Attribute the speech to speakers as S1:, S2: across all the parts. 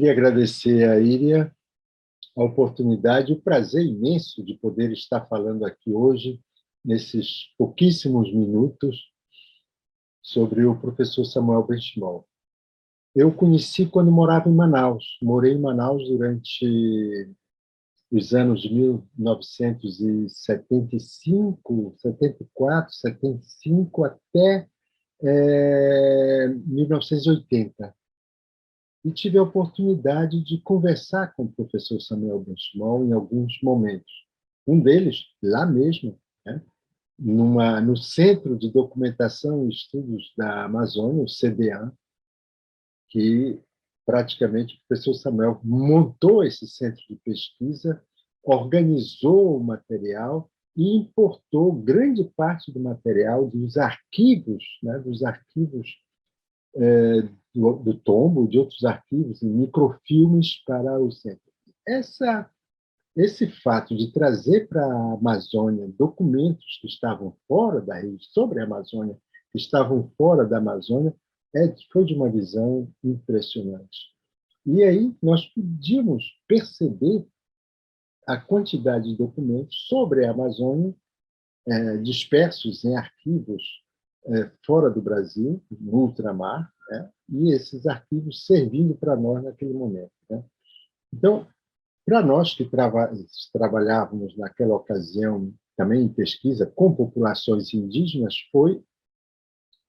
S1: Queria agradecer a Iria a oportunidade e o prazer imenso de poder estar falando aqui hoje, nesses pouquíssimos minutos, sobre o professor Samuel Benchimol. Eu o conheci quando morava em Manaus. Morei em Manaus durante os anos de 1975, 74, 75 até 1980. E tive a oportunidade de conversar com o professor Samuel Benchimol em alguns momentos. Um deles, lá mesmo, né, no Centro de Documentação e Estudos da Amazônia, o CDA, que praticamente o professor Samuel montou esse centro de pesquisa, organizou o material e importou grande parte do material dos arquivos, né, do tombo, de outros arquivos, em microfilmes para o centro. Esse fato de trazer para a Amazônia documentos que estavam fora da rede, sobre a Amazônia, que estavam fora da Amazônia, foi de uma visão impressionante. E aí nós podíamos perceber a quantidade de documentos sobre a Amazônia dispersos em arquivos fora do Brasil, no ultramar, né? E esses arquivos servindo para nós naquele momento, né? Então, para nós que trabalhávamos naquela ocasião também em pesquisa com populações indígenas, foi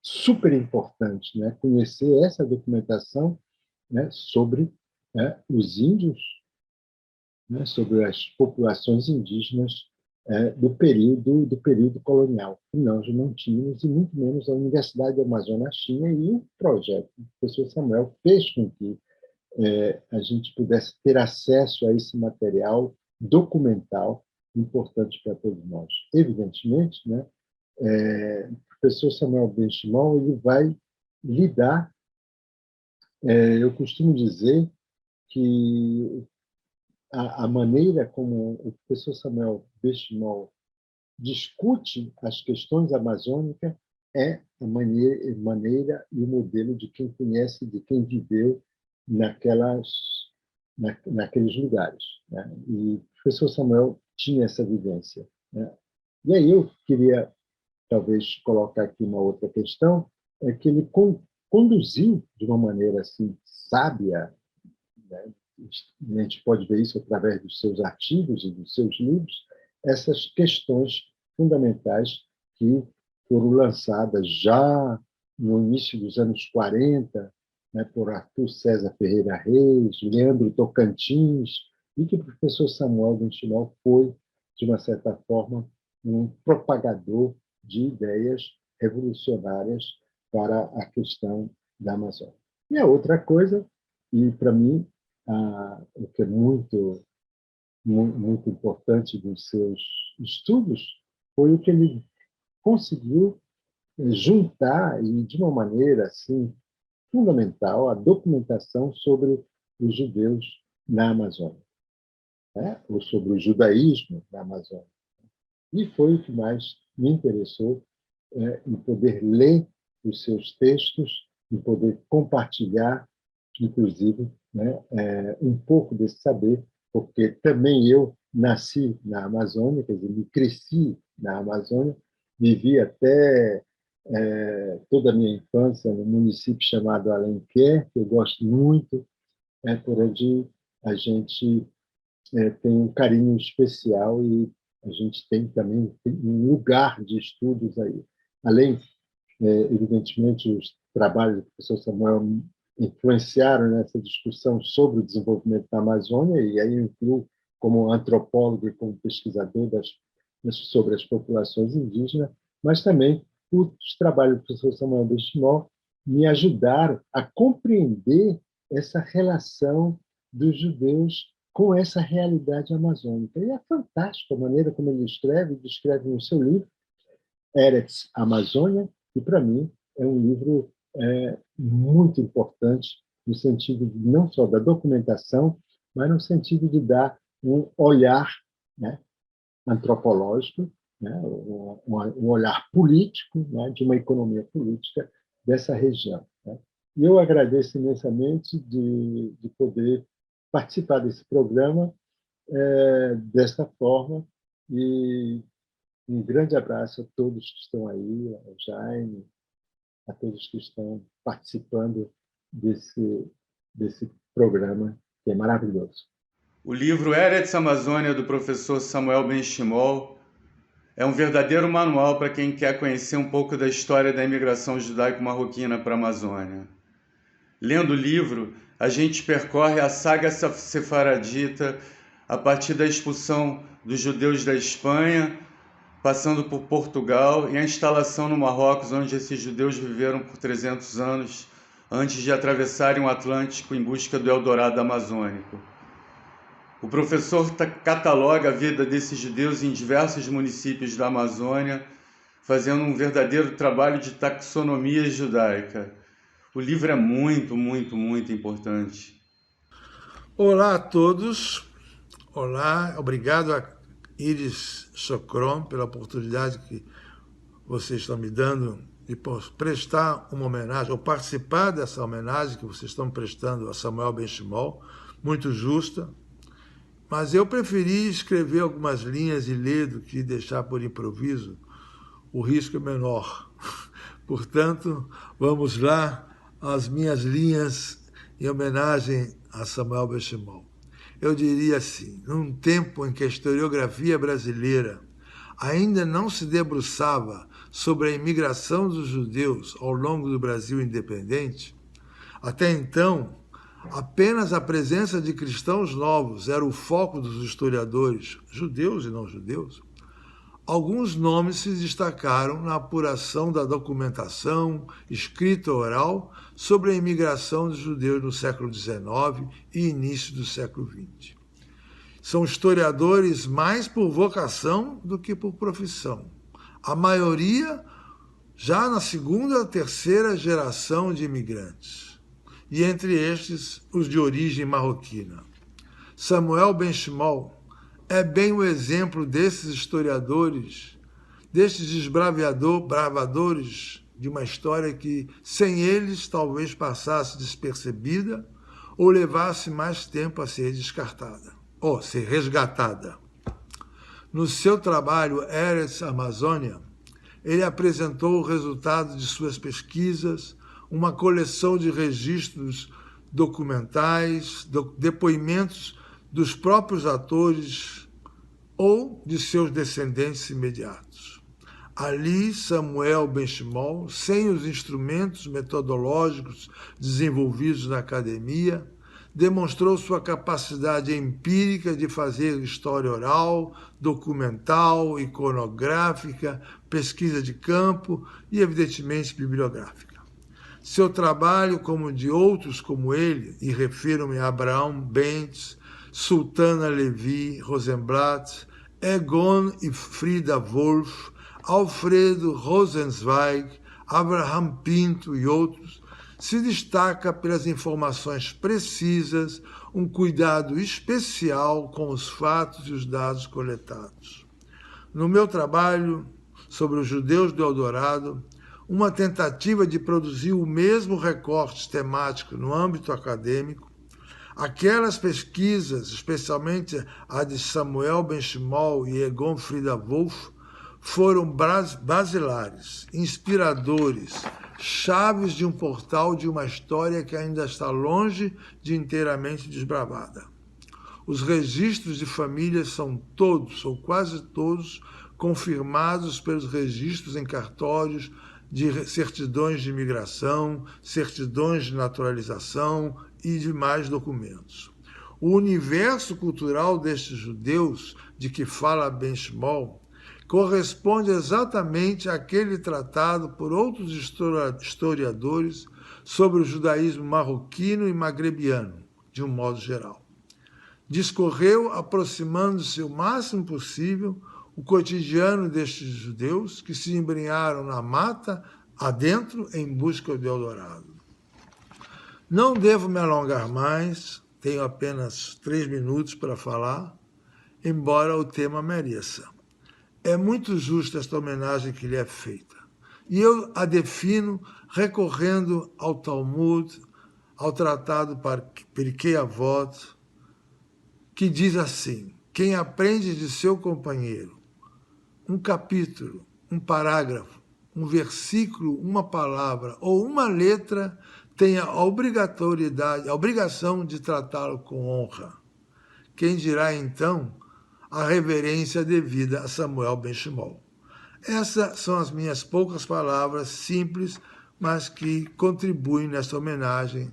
S1: super importante, né, conhecer essa documentação, né, sobre, né, os índios, né, sobre as populações indígenas do período colonial. E nós não tínhamos, e muito menos a Universidade do Amazonas tinha, e o projeto do professor Samuel fez com que a gente pudesse ter acesso a esse material documental importante para todos nós. Evidentemente, né, o professor Samuel Benchimol ele vai lidar, eu costumo dizer que a maneira como o professor Samuel Benchimol discute as questões amazônicas é a maneira e o modelo de quem conhece, de quem viveu naqueles lugares, né? E o professor Samuel tinha essa vivência, né? E aí eu queria, talvez, colocar aqui uma outra questão, é que ele conduziu de uma maneira assim sábia, né? A gente pode ver isso através dos seus artigos e dos seus livros, essas questões fundamentais que foram lançadas já no início dos anos 40, né, por Arthur César Ferreira Reis, Leandro Tocantins, e que o professor Samuel Benchimol foi, de uma certa forma, um propagador de ideias revolucionárias para a questão da Amazônia. E a outra coisa, e para mim, o que é muito importante dos seus estudos, foi o que ele conseguiu juntar, e de uma maneira assim fundamental, a documentação sobre os judeus na Amazônia, né? Ou sobre o judaísmo na Amazônia. E foi o que mais me interessou, em poder ler os seus textos, em poder compartilhar, inclusive, né, um pouco desse saber, porque também eu nasci na Amazônia, quer dizer, me cresci na Amazônia, vivi até toda a minha infância no município chamado Alenquer, que eu gosto muito, por onde a gente tem um carinho especial e a gente tem também um lugar de estudos aí. Além, evidentemente, os trabalhos do professor Samuel influenciaram nessa discussão sobre o desenvolvimento da Amazônia, e aí eu incluo como antropólogo e como pesquisador sobre as populações indígenas, mas também os trabalhos do professor Samuel Benchimol me ajudaram a compreender essa relação dos judeus com essa realidade amazônica. E é fantástica a maneira como ele descreve no seu livro, Eretz Amazônia, e, para mim, é um livro muito importante no sentido não só da documentação, mas no sentido de dar um olhar, né, antropológico, né, um olhar político, né, de uma economia política dessa região, né. E eu agradeço imensamente de poder participar desse programa desta forma. E um grande abraço a todos que estão aí, ao Jaime, a todos que estão participando desse programa, que é maravilhoso.
S2: O livro Eretz Amazônia, do professor Samuel Ben-Shimol, é um verdadeiro manual para quem quer conhecer um pouco da história da imigração judaico-marroquina para a Amazônia. Lendo o livro, a gente percorre a saga sefaradita a partir da expulsão dos judeus da Espanha, passando por Portugal e a instalação no Marrocos, onde esses judeus viveram por 300 anos antes de atravessarem o Atlântico em busca do Eldorado amazônico. O professor cataloga a vida desses judeus em diversos municípios da Amazônia, fazendo um verdadeiro trabalho de taxonomia judaica. O livro é muito, muito, muito importante.
S3: Olá a todos. Olá, obrigado a Iris Socron pela oportunidade que vocês estão me dando de prestar uma homenagem, ou participar dessa homenagem que vocês estão prestando a Samuel Ben-Shimol, muito justa. Mas eu preferi escrever algumas linhas e ler do que deixar por improviso. O risco é menor. Portanto, vamos lá às minhas linhas em homenagem a Samuel Ben-Shimol. Eu diria assim, num tempo em que a historiografia brasileira ainda não se debruçava sobre a imigração dos judeus ao longo do Brasil independente, até então, apenas a presença de cristãos novos era o foco dos historiadores, judeus e não judeus. Alguns nomes se destacaram na apuração da documentação escrita oral sobre a imigração dos judeus no século XIX e início do século XX. São historiadores mais por vocação do que por profissão. A maioria já na segunda ou terceira geração de imigrantes. E entre estes, os de origem marroquina. Samuel Ben-Shimol é bem o exemplo desses historiadores, destes desbravadores de uma história que, sem eles, talvez passasse despercebida ou levasse mais tempo a ser descartada, ou ser resgatada. No seu trabalho Eretz Amazônia, ele apresentou o resultado de suas pesquisas, uma coleção de registros documentais, depoimentos dos próprios atores ou de seus descendentes imediatos. Ali, Samuel Ben-Shimol, sem os instrumentos metodológicos desenvolvidos na academia, demonstrou sua capacidade empírica de fazer história oral, documental, iconográfica, pesquisa de campo e, evidentemente, bibliográfica. Seu trabalho, como de outros como ele, e refiro-me a Abraham Bentz, Sultana Levi, Rosenblatt, Egon e Frida Wolf, Alfredo Rosenzweig, Abraham Pinto e outros, se destaca pelas informações precisas, um cuidado especial com os fatos e os dados coletados. No meu trabalho sobre os judeus do Eldorado, uma tentativa de produzir o mesmo recorte temático no âmbito acadêmico, aquelas pesquisas, especialmente a de Samuel Ben-Shimol e Egon Frida Wolf, foram basilares, inspiradores, chaves de um portal de uma história que ainda está longe de inteiramente desbravada. Os registros de famílias são todos, ou quase todos, confirmados pelos registros em cartórios de certidões de imigração, certidões de naturalização e demais documentos. O universo cultural destes judeus, de que fala Ben-Shimol, corresponde exatamente àquele tratado por outros historiadores sobre o judaísmo marroquino e magrebiano, de um modo geral. Discorreu, aproximando-se o máximo possível, o cotidiano destes judeus que se embrenharam na mata adentro em busca do Eldorado. Não devo me alongar mais, tenho apenas 3 minutos para falar, embora o tema mereça. É muito justa esta homenagem que lhe é feita. E eu a defino recorrendo ao Talmud, ao tratado Pirkei Avot, que diz assim: quem aprende de seu companheiro um capítulo, um parágrafo, um versículo, uma palavra ou uma letra, tem a obrigação de tratá-lo com honra. Quem dirá, então, a reverência devida a Samuel Ben Shimol? Essas são as minhas poucas palavras, simples, mas que contribuem nessa homenagem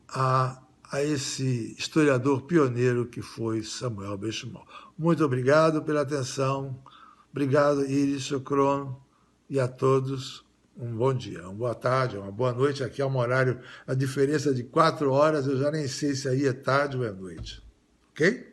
S3: a esse historiador pioneiro que foi Samuel Ben Shimol. Muito obrigado pela atenção. Obrigado, Iris, Shukron, e a todos um bom dia, uma boa tarde, uma boa noite. Aqui é um horário, a diferença de 4 horas, eu já nem sei se aí é tarde ou é noite. Ok?